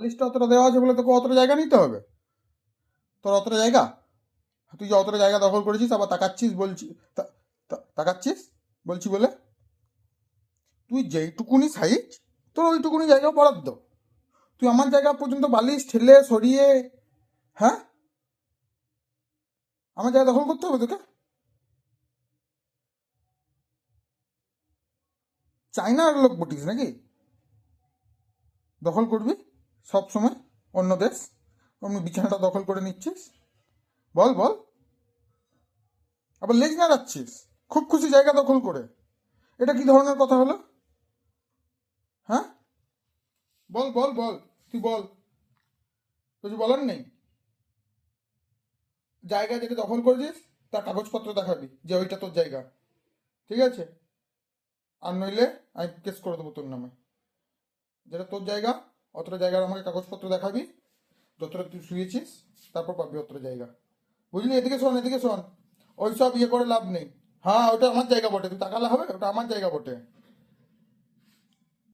লিস্টটা অতটা দেওয়া আছে বলে তোকে অতটা জায়গা নিতে হবে? তোর অতটা জায়গা? তুই যে অতটা জায়গা দখল করেছিস আবার তাকাচ্ছিস বলছি, তাকাচ্ছিস বলছি বলে? তুই যেইটুকুনি সাইজ, তোর ওইটুকুনি জায়গা বরাদ্দ। তুই আমার জায়গা পর্যন্ত বালিশ ঠেলে সরিয়ে, হ্যাঁ, আমার জায়গা দখল করতে হবে তোকে? চায়নার লোক বটিস নাকি? দখল করবি সব সময় অন্য দেশ, অমনি বিছানাটা দখল করে নিচ্ছিস? বল বল। আবার লেজ নাড়াচ্ছিস খুব খুশি জায়গা দখল করে। এটা কি ধরনের কথা হলো? হ্যাঁ, বল বল বল, তুই বল, কিছু বলার নেই? জায়গা যেটা দখল করেছিস তার কাগজপত্র দেখাবি যে ওইটা তোর জায়গা, ঠিক আছে? আর নইলে আমি কেস করে দেবো তোর নামে। যেটা তোর জায়গা, অতটা জায়গার আমাকে কাগজপত্র দেখাবি, যতটা তুই শুয়েছিস, তারপর পাবি অতটা জায়গা। বুঝলি? এদিকে শোন, এদিকে শোন, ওইসব ইয়ে করে লাভ নেই। হ্যাঁ, ওটা আমার জায়গা বটে, তুই তাকালে হবে? ওটা আমার জায়গা বটে।